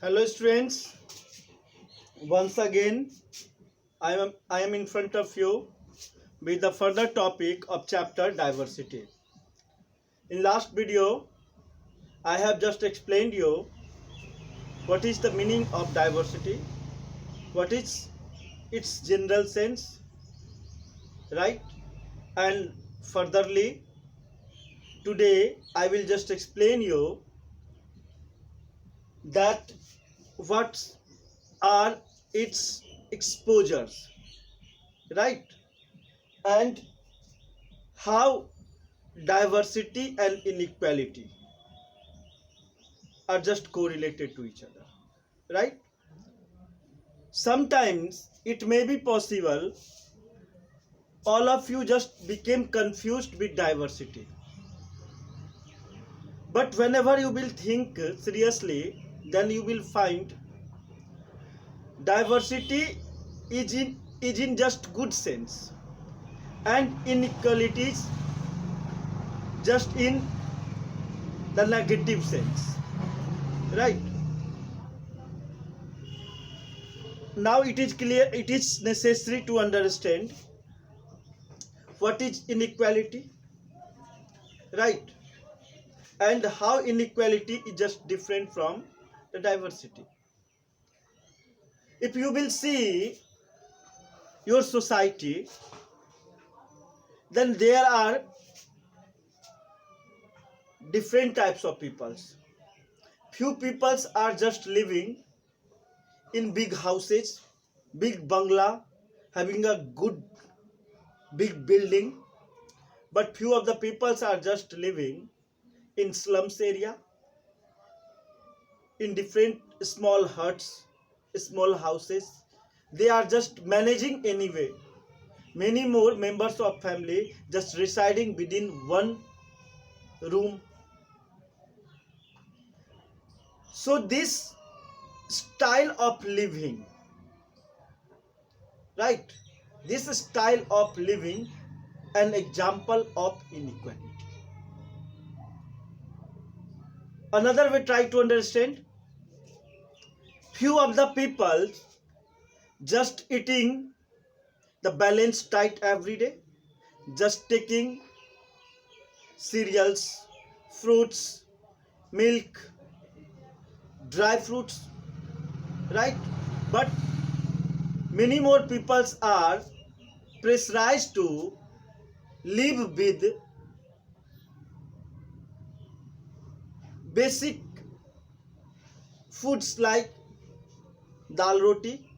Hello students, once again I am in front of you with the further topic of chapter diversity. In last video I have just explained you what is the meaning of diversity, what is its general sense, right? And furtherly today I will just explain you that what are its exposures, right? And how diversity and inequality are just correlated to each other, right? Sometimes it may be possible all of you just became confused with diversity, but whenever you will think seriously, then you will find diversity is in just good sense and inequalities just in the negative sense, right? Now it is clear, it is necessary to understand what is inequality, right? And how inequality is just different from the diversity. If you will see your society, then there are different types of peoples. Few peoples are just living in big houses, big bungalow, having a good big building, but few of the peoples are just living in slums area, in different small huts, small houses. They are just managing anyway. Many more members of family just residing within one room. So this style of living, right? This style of living an example of inequality. Another way try to understand, few of the people just eating the balanced diet every day, just taking cereals, fruits, milk, dry fruits, right? But many more peoples are pressurized to live with basic foods like dal roti,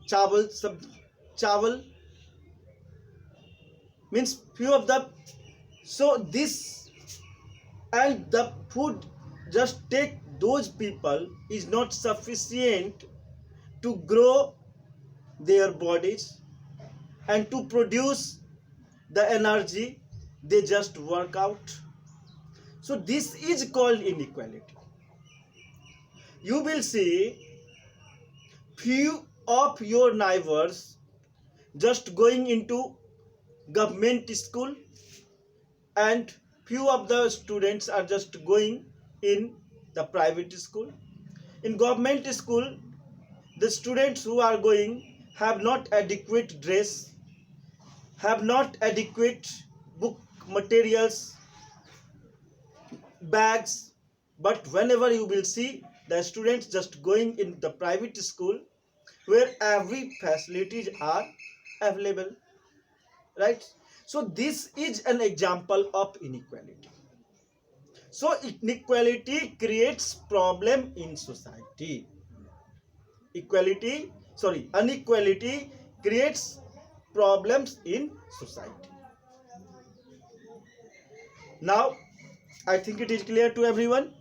chawal means few of the, so this and the food just take those people is not sufficient to grow their bodies and to produce the energy they just work out. So this is called inequality. You will see few of your neighbors just going into government school and few of the students are just going in the private school. In government school, the students who are going have not adequate dress, have not adequate book materials, bags, but whenever you will see the students just going in the private school where every facilities are available, right? So this is an example of inequality. So inequality creates problem in society. Inequality creates problems in society. Now I think it is clear to everyone.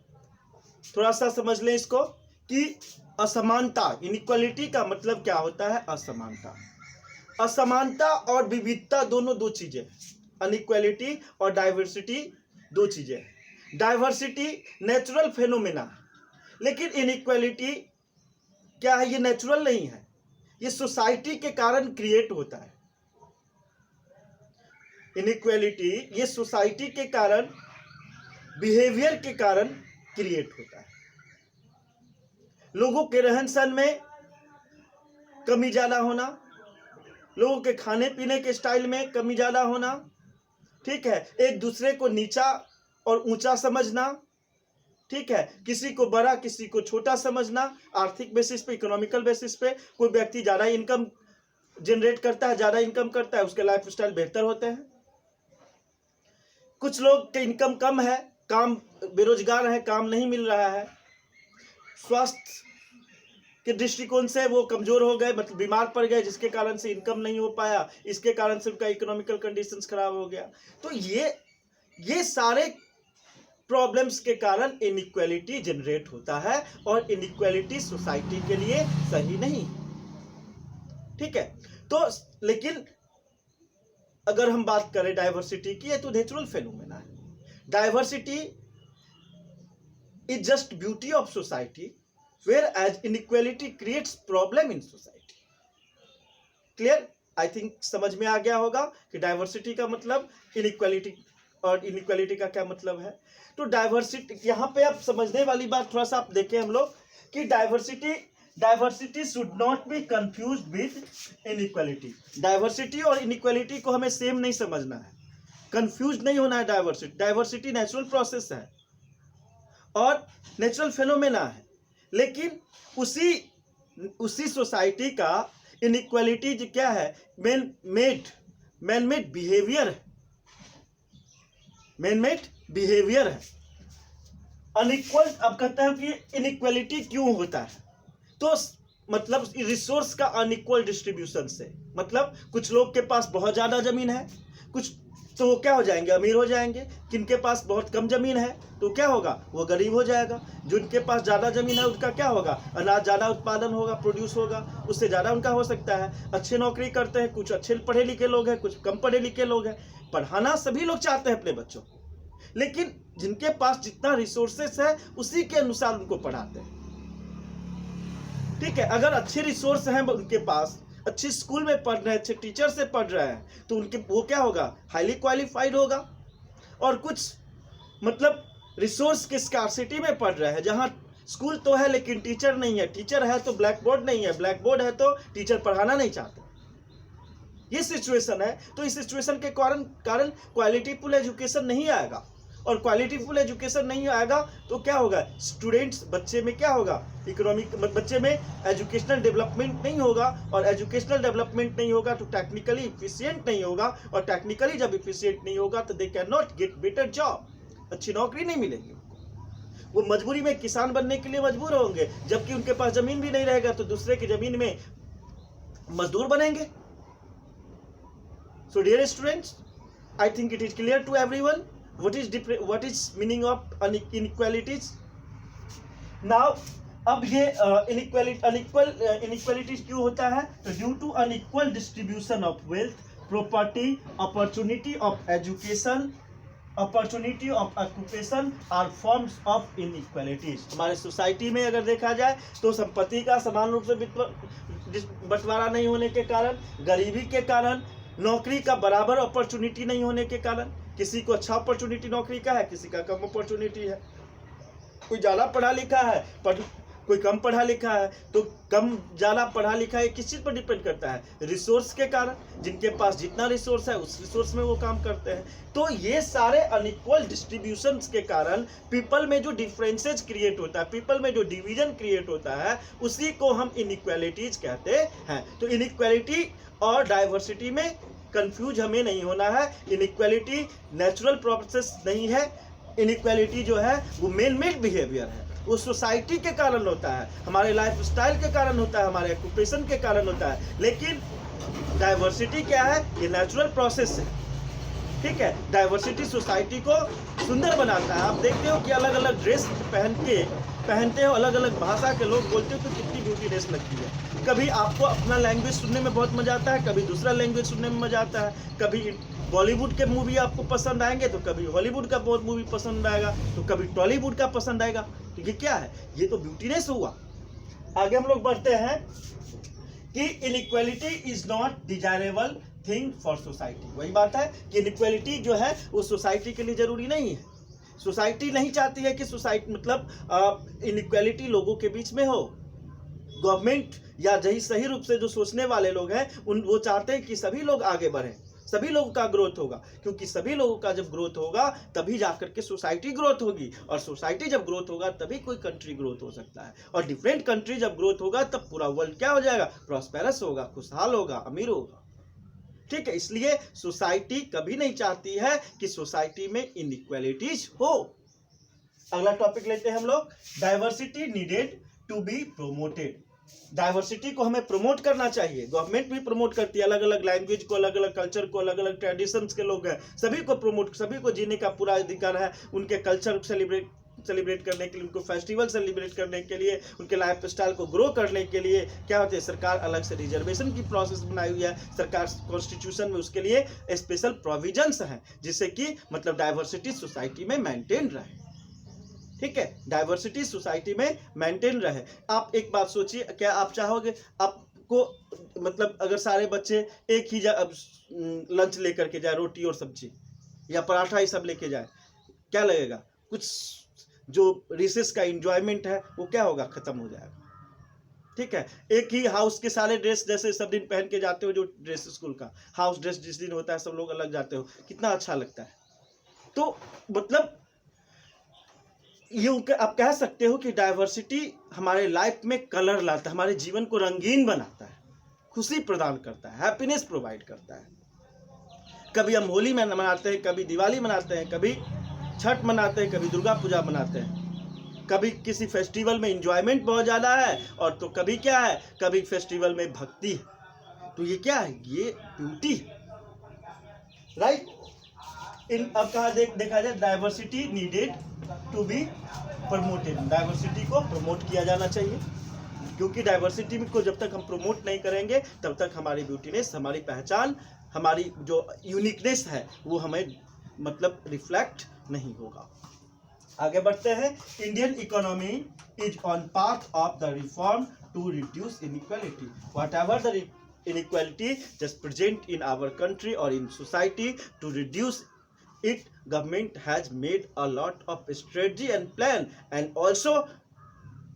थोड़ा सा समझ लें इसको कि असमानता, inequality का मतलब क्या होता है? असमानता। असमानता और विविधता दोनों दो चीजें, अनइक्वालिटी और डाइवर्सिटी दो चीजें। डाइवर्सिटी नेचुरल फेनोमेना, लेकिन इनइक्वालिटी क्या है? ये नेचुरल नहीं है, ये सोसाइटी के कारण क्रिएट होता है। इनइक्वालिटी ये सोसाइटी के कारण, बिहेवियर के कारण क्रिएट होता है। लोगों के रहन सहन में कमी ज़्यादा होना, लोगों के खाने पीने के स्टाइल में कमी ज़्यादा होना, ठीक है, एक दूसरे को नीचा और ऊंचा समझना, ठीक है, किसी को बड़ा किसी को छोटा समझना, आर्थिक बेसिस पे, इकोनॉमिकल बेसिस पे। कोई व्यक्ति ज़्यादा इनकम जनरेट करता है, ज़्यादा इनकम करता है, उसके लाइफ स्टाइल बेहतर होते हैं। कुछ लोग के इनकम कम है, काम बेरोजगार है, काम नहीं मिल रहा है, स्वास्थ्य के दृष्टिकोण से वो कमजोर हो गए, मतलब बीमार पड़ गए, जिसके कारण से इनकम नहीं हो पाया, इसके कारण से उनका इकोनॉमिकल कंडीशंस खराब हो गया। तो ये सारे प्रॉब्लम्स के कारण इनइक्वालिटी जनरेट होता है, और इनइक्वालिटी सोसाइटी के लिए सही नहीं, ठीक है। तो लेकिन अगर हम बात करें डाइवर्सिटी की, ये तो नेचुरल फेनोमेना है। Diversity is just beauty of society, whereas inequality creates problem in society. Clear? I think समझ में आ गया होगा कि डाइवर्सिटी का मतलब इनइक्वालिटी, और इनइक्वालिटी का क्या मतलब है। तो डाइवर्सिटी, यहाँ पे आप समझने वाली बात थोड़ा सा आप देखें हम लोग कि diversity should not be confused with inequality. Diversity और इनइक्वालिटी को हमें सेम नहीं समझना है, कंफ्यूज नहीं होना है। डाइवर्सिटी नेचुरल प्रोसेस है और नेचुरल फेनोमेना है, लेकिन उसी सोसाइटी का इनइक्वालिटी क्या है, मैन मेड बिहेवियर है, अनइक्वल। अब कहते हैं कि इनइक्वालिटी क्यों होता है, तो मतलब रिसोर्स का अनइक्वल डिस्ट्रीब्यूशन से, मतलब कुछ लोग के पास बहुत ज्यादा जमीन है, कुछ तो वो क्या हो जाएंगे, अमीर हो जाएंगे। किनके पास बहुत कम जमीन है तो क्या होगा, वो गरीब हो जाएगा। जिनके पास ज़्यादा जमीन है उसका क्या होगा, अनाज ज़्यादा उत्पादन होगा, प्रोड्यूस होगा, उससे ज़्यादा उनका हो सकता है। अच्छे नौकरी करते हैं, कुछ अच्छे पढ़े लिखे लोग हैं, कुछ कम पढ़े लिखे लोग हैं। पढ़ाना सभी लोग चाहते हैं अपने बच्चों को, लेकिन जिनके पास जितना रिसोर्सेस है उसी के अनुसार उनको पढ़ाते हैं, ठीक है। अगर अच्छे रिसोर्स हैं उनके पास, अच्छी स्कूल में पढ़ रहे हैं, अच्छे टीचर से पढ़ रहे हैं, तो उनके वो क्या होगा, हाईली क्वालिफाइड होगा। और कुछ मतलब रिसोर्स की स्कार्सिटी में पढ़ रहे हैं, जहां स्कूल तो है लेकिन टीचर नहीं है, टीचर है तो ब्लैक बोर्ड नहीं है, ब्लैक बोर्ड है तो टीचर पढ़ाना नहीं चाहते, ये सिचुएशन है। तो इस सिचुएशन के कारण क्वालिटीफुल एजुकेशन नहीं आएगा, और क्वालिटीफुल एजुकेशन नहीं आएगा तो क्या होगा, स्टूडेंट्स, बच्चे में क्या होगा, इकोनॉमिक, बच्चे में एजुकेशनल डेवलपमेंट नहीं होगा, और एजुकेशनल डेवलपमेंट नहीं होगा तो टेक्निकली इफिशिएंट नहीं होगा, और टेक्निकली जब इफिशिएंट नहीं होगा तो they can not get better job, अच्छी नौकरी नहीं मिलेगी। वो मजबूरी में किसान बनने के लिए मजबूर होंगे, जबकि उनके पास जमीन भी नहीं रहेगा तो दूसरे की जमीन में मजदूर बनेंगे। So dear students, I think it is clear to everyone what is meaning of inequalities now। अब ये inequalities क्यों होता है, तो due to unequal distribution of wealth, property, opportunity of education, opportunity of occupation are forms of inequalities. हमारे society में अगर देखा जाए तो संपत्ति का समान रूप से बंटवारा नहीं होने के कारण, गरीबी के कारण, नौकरी का बराबर अपॉर्चुनिटी नहीं होने के कारण, किसी को अच्छा अपॉर्चुनिटी नौकरी का है, किसी का कम अपॉर्चुनिटी है, कोई ज़्यादा पढ़ा लिखा है, कोई कम पढ़ा लिखा है, तो कम ज़्यादा पढ़ा लिखा है किस चीज़ पर डिपेंड करता है, रिसोर्स के कारण। जिनके पास जितना रिसोर्स है उस रिसोर्स में वो काम करते हैं। तो ये सारे अनइक्वल डिस्ट्रीब्यूशंस के कारण पीपल में जो डिफरेंसेस क्रिएट होता है, पीपल में जो डिवीजन क्रिएट होता है, उसी को हम इनइक्वालिटीज कहते हैं। तो इनइक्वालिटी और डाइवर्सिटी में कंफ्यूज हमें नहीं होना है। इनइक्वालिटी नेचुरल प्रोसेस नहीं है, इनइक्वालिटी जो है वो मैन मेड बिहेवियर है, वो सोसाइटी के कारण होता है, हमारे लाइफ स्टाइल के कारण होता है, हमारे ऑक्यूपेशन के कारण होता है। लेकिन डाइवर्सिटी क्या है, ये नेचुरल प्रोसेस है, ठीक है। डाइवर्सिटी सोसाइटी को सुंदर बनाता है। आप देखते हो कि अलग अलग ड्रेस पहनते हो, अलग अलग भाषा के लोग बोलते हो तो कितनी ब्यूटी ड्रेस लगती है। कभी आपको अपना लैंग्वेज सुनने में बहुत मजा आता है, कभी दूसरा लैंग्वेज सुनने में मजा आता है, कभी बॉलीवुड के मूवी आपको पसंद आएंगे तो कभी हॉलीवुड का बहुत मूवी पसंद आएगा, तो कभी टॉलीवुड का पसंद आएगा। तो ये क्या है, ये तो ब्यूटीनेस हुआ। आगे हम लोग बढ़ते हैं कि inequality is not desirable thing for society. वही बात है कि इनइक्वालिटी जो है वो सोसाइटी के लिए जरूरी नहीं है। सोसाइटी नहीं चाहती है कि सोसाइटी मतलब इनइक्वालिटी लोगों के बीच में हो, गवर्नमेंट या यही सही रूप से जो सोचने वाले लोग हैं वो चाहते हैं कि सभी लोग आगे बढ़ें, सभी लोगों का ग्रोथ होगा, क्योंकि सभी लोगों का जब ग्रोथ होगा तभी जाकर के सोसाइटी ग्रोथ होगी, और सोसाइटी जब ग्रोथ होगा तभी कोई कंट्री ग्रोथ हो सकता है, और डिफरेंट कंट्री जब ग्रोथ होगा तब पूरा वर्ल्ड क्या हो जाएगा, प्रॉस्पेरस होगा, खुशहाल होगा, अमीर होगा। ठीक है, इसलिए सोसाइटी कभी नहीं चाहती है कि सोसाइटी में इनइक्वालिटीज हो। अगला टॉपिक लेते हैं हम लोग, diversity needed to be promoted. Diversity को हमें प्रमोट करना चाहिए, गवर्नमेंट भी प्रमोट करती है, अलग अलग लैंग्वेज को, अलग अलग कल्चर को, अलग अलग ट्रेडिशंस के लोग हैं, सभी को प्रमोट, सभी को जीने का पूरा अधिकार है, उनके कल्चर सेलिब्रेट करने के लिए, उनको फेस्टिवल सेलिब्रेट करने के लिए, उनके लाइफ स्टाइल को ग्रो करने के लिए क्या होते हैं, सरकार अलग से रिजर्वेशन की प्रोसेस बनाई हुई है, सरकार कॉन्स्टिट्यूशन में उसके लिए स्पेशल प्रोविजंस हैं, जिससे कि मतलब डाइवर्सिटी सोसाइटी में मेंटेन रहे। ठीक है, डाइवर्सिटी सोसाइटी में मेंटेन रहे। आप एक बात सोचिए, क्या आप चाहोगे आपको मतलब अगर सारे बच्चे एक ही लंच लेकर के जाए, रोटी और सब्जी या पराठा ही सब लेके जाए, क्या लगेगा, कुछ जो रिसेस का एंजॉयमेंट है वो क्या होगा, खत्म हो जाएगा। ठीक है, एक ही हाउस के सारे ड्रेस जैसे सब दिन पहन के जाते हो, जो ड्रेस स्कूल का हाउस ड्रेस जिस दिन होता है सब लोग अलग जाते हो, कितना अच्छा लगता है। तो मतलब ये आप कह सकते हो कि डाइवर्सिटी हमारे लाइफ में कलर लाता है, हमारे जीवन को रंगीन बनाता है, खुशी प्रदान करता है, हैप्पीनेस प्रोवाइड करता है। कभी हम होली मनाते हैं, कभी दिवाली मनाते हैं, कभी छठ मनाते हैं, कभी दुर्गा पूजा मनाते हैं, कभी किसी फेस्टिवल में एंजॉयमेंट बहुत ज़्यादा है, और तो कभी क्या है, कभी फेस्टिवल में भक्ति है। तो ये क्या है, ये ब्यूटी है, राइट। इन अब कहा देखा जाए, diversity needed to be promoted, diversity को प्रमोट किया जाना चाहिए, क्योंकि डाइवर्सिटी को जब तक हम प्रमोट नहीं करेंगे तब तक हमारी ब्यूटीनेस, हमारी पहचान, हमारी जो यूनिकनेस है वो हमें मतलब रिफ्लेक्ट नहीं होगा। आगे बढ़ते हैं, Indian economy is on path of the reform to reduce inequality. Whatever the inequality just present in our country or in society, to reduce it, government has made a lot of strategy and plan and also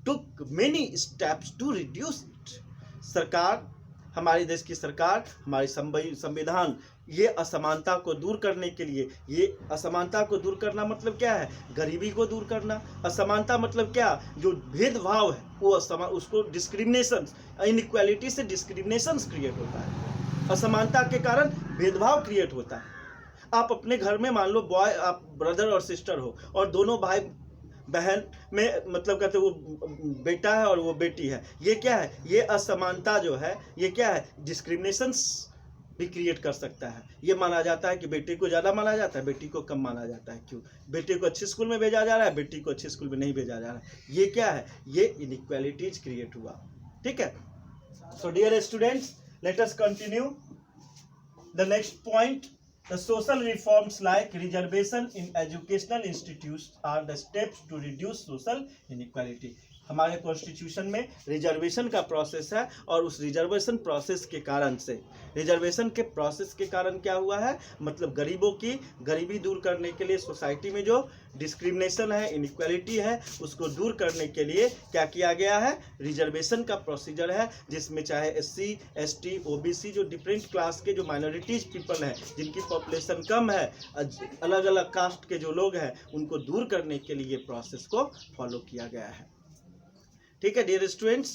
took many steps to reduce it. सरकार, हमारे देश की सरकार, हमारी संविधान ये असमानता को दूर करने के लिए, ये असमानता को दूर करना मतलब क्या है, गरीबी को दूर करना। असमानता मतलब क्या, जो भेदभाव है वो उसको डिस्क्रिमिनेशन, इनइक्वालिटी से डिस्क्रिमिनेशन क्रिएट होता है, असमानता के कारण भेदभाव क्रिएट होता है। आप अपने घर में मान लो बॉय, आप ब्रदर और सिस्टर हो, और दोनों भाई बहन में मतलब कहते वो बेटा है और वो बेटी है, ये क्या है, ये असमानता जो है ये क्या है, डिस्क्रिमिनेशंस भी क्रिएट कर सकता है। ये माना जाता है कि बेटे को ज़्यादा माना जाता है, बेटी को कम माना जाता है। क्यों, बेटे को अच्छे स्कूल में भेजा जा रहा है, बेटी को अच्छे स्कूल में नहीं भेजा जा रहा है। ये क्या है, ये इनइक्वालिटीज क्रिएट हुआ। ठीक है, so dear students, let us continue the next point. The social reforms like reservation in educational institutes are the steps to reduce social inequality. हमारे कॉन्स्टिट्यूशन में रिजर्वेशन का प्रोसेस है, और उस रिजर्वेशन प्रोसेस के कारण से, रिजर्वेशन के प्रोसेस के कारण क्या हुआ है, मतलब गरीबों की गरीबी दूर करने के लिए, सोसाइटी में जो डिस्क्रिमिनेशन है, इनइक्वालिटी है, उसको दूर करने के लिए क्या किया गया है, रिजर्वेशन का प्रोसीजर है, जिसमें चाहे SC, ST, OBC जो डिफरेंट क्लास के जो माइनॉरिटीज पीपल हैं, जिनकी पॉपुलेशन कम है, अलग अलग कास्ट के जो लोग हैं, उनको दूर करने के लिए प्रोसेस को फॉलो किया गया है। ठीक है dear students,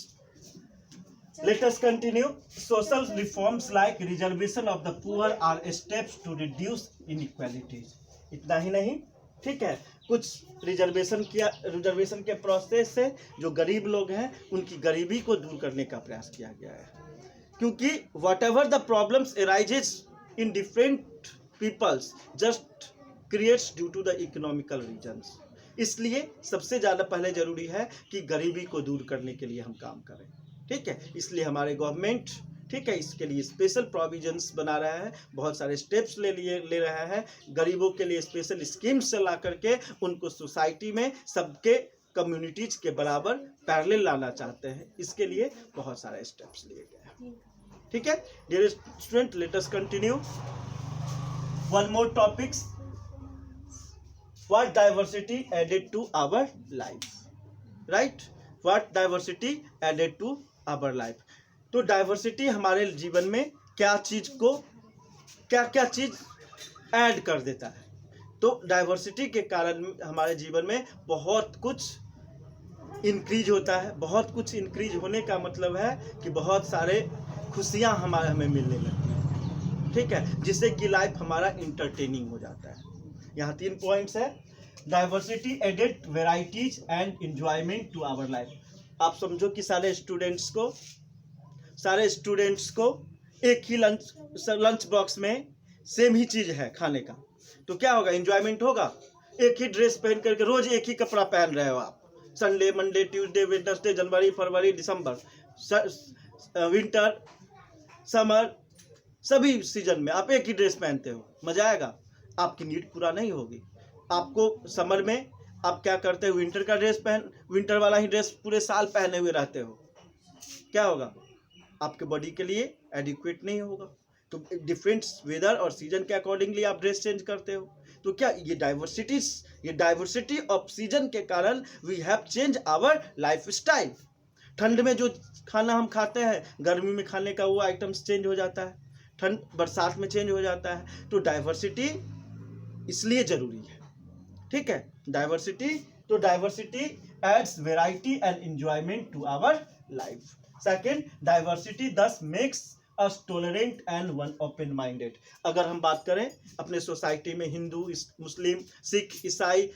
let us continue. Social reforms like reservation of the poor are steps to reduce inequalities. इतना ही नहीं, ठीक है, कुछ रिजर्वेशन के प्रोसेस से जो गरीब लोग हैं उनकी गरीबी को दूर करने का प्रयास किया गया है, क्योंकि whatever the problems arises in different peoples just creates due to the economical reasons. इसलिए सबसे ज़्यादा पहले ज़रूरी है कि गरीबी को दूर करने के लिए हम काम करें। ठीक है, इसलिए हमारे गवर्नमेंट, ठीक है, इसके लिए स्पेशल प्रोविजंस बना रहा है, बहुत सारे स्टेप्स ले रहा है, गरीबों के लिए स्पेशल स्कीम्स ला करके उनको सोसाइटी में सबके कम्युनिटीज के बराबर पैरेलल लाना चाहते हैं। इसके लिए बहुत सारे स्टेप्स लिए गए हैं। ठीक है dear student, let us continue one more topics. What diversity added to our life, right? What diversity added to our life. तो डाइवर्सिटी हमारे जीवन में क्या चीज़ को क्या क्या चीज़ ऐड कर देता है। तो डाइवर्सिटी के कारण हमारे जीवन में बहुत कुछ इंक्रीज होता है। बहुत कुछ इंक्रीज होने का मतलब है कि बहुत सारे खुशियाँ हमें मिलने लगती हैं, ठीक है, जिससे कि लाइफ हमारा इंटरटेनिंग हो जाता है। यहाँ 3 पॉइंट्स है। Diversity added varieties and enjoyment to our life. आप समझो कि सारे स्टूडेंट्स को एक ही लंच बॉक्स में सेम ही चीज़ है खाने का, तो क्या होगा, एंजॉयमेंट होगा। एक ही ड्रेस पहन करके रोज एक ही कपड़ा पहन रहे हो आप, संडे, मंडे, ट्यूसडे, वेडनेसडे, जनवरी, फरवरी, दिसंबर, विंटर, समर, सभी सीजन में आप एक ही ड्रेस पहनते हो, मजा आएगा? आपकी नीड पूरा नहीं होगी। आपको समर में आप क्या करते हो, विंटर का ड्रेस विंटर वाला ही ड्रेस पूरे साल पहने हुए रहते हो, क्या होगा, आपके बॉडी के लिए एडिक्वेट नहीं होगा। तो डिफरेंट वेदर और सीजन के अकॉर्डिंगली आप ड्रेस चेंज करते हो। तो क्या ये डाइवर्सिटी ऑफ सीजन के कारण we have change our life style. ठंड में जो खाना हम खाते हैं, गर्मी में खाने का वो आइटम्स चेंज हो जाता है, ठंड बरसात में चेंज हो जाता है। तो डाइवर्सिटी इसलिए जरूरी है, ठीक है। Diversity adds variety and enjoyment to our life. Second, diversity thus makes us tolerant and one open minded. अगर हम बात करें अपने सोसाइटी में हिंदू, मुस्लिम, सिख, ईसाई,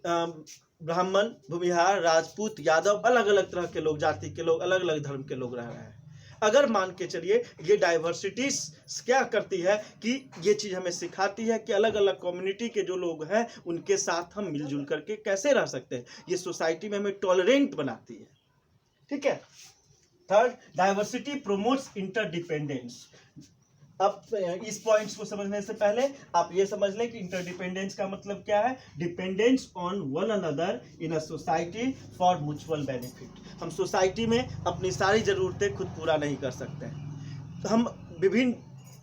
ब्राह्मण, भूमिहार, राजपूत, यादव, अलग अलग तरह के लोग, जाति के लोग, अलग अलग धर्म के लोग रह रहे हैं। अगर मान के चलिए ये डाइवर्सिटीज क्या करती है कि ये चीज़ हमें सिखाती है कि अलग अलग कम्युनिटी के जो लोग हैं उनके साथ हम मिलजुल करके कैसे रह सकते हैं। ये सोसाइटी में हमें टॉलरेंट बनाती है, ठीक है। Third, diversity promotes interdependence. अब इस पॉइंट्स को समझने से पहले आप ये समझ लें कि इंटरडिपेंडेंस का मतलब क्या है। Dependence on one another in a society for mutual benefit. हम सोसाइटी में अपनी सारी ज़रूरतें खुद पूरा नहीं कर सकते हैं, तो हम विभिन्न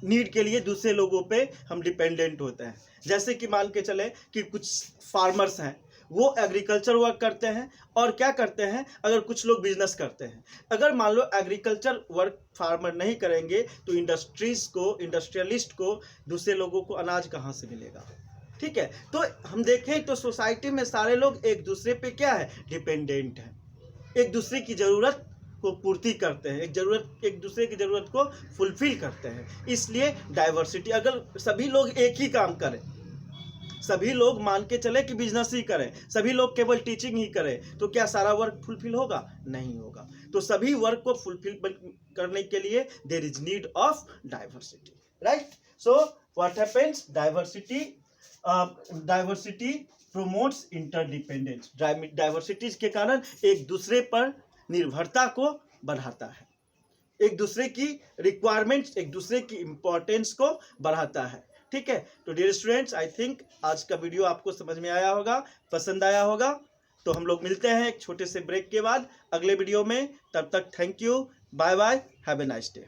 नीड के लिए दूसरे लोगों पे हम डिपेंडेंट होते हैं। जैसे कि मान के चले कि कुछ फार्मर्स हैं, वो एग्रीकल्चर वर्क करते हैं और क्या करते हैं, अगर कुछ लोग बिजनेस करते हैं। अगर मान लो एग्रीकल्चर वर्क फार्मर नहीं करेंगे तो इंडस्ट्रियलिस्ट को दूसरे लोगों को अनाज कहाँ से मिलेगा, ठीक है। तो हम देखें तो सोसाइटी में सारे लोग एक दूसरे पे क्या है, डिपेंडेंट है, एक दूसरे की ज़रूरत को पूर्ति करते हैं, एक दूसरे की ज़रूरत को फुलफिल करते हैं। इसलिए डाइवर्सिटी, अगर सभी लोग एक ही काम करें, सभी लोग मान के चले कि बिजनेस ही करें, सभी लोग केवल टीचिंग ही करें, तो क्या सारा वर्क फुलफिल होगा? नहीं होगा। तो सभी वर्क को फुलफिल करने के लिए there is need of diversity, right. So what happens, diversity promotes interdependence. Diversities के कारण एक दूसरे पर निर्भरता को बढ़ाता है, एक दूसरे की रिक्वायरमेंट्स, एक दूसरे की इंपॉर्टेंस को बढ़ाता है, ठीक है। तो डियर स्टूडेंट्स, आई थिंक आज का वीडियो आपको समझ में आया होगा, पसंद आया होगा। तो हम लोग मिलते हैं एक छोटे से ब्रेक के बाद अगले वीडियो में। तब तक thank you, bye bye, have a nice day.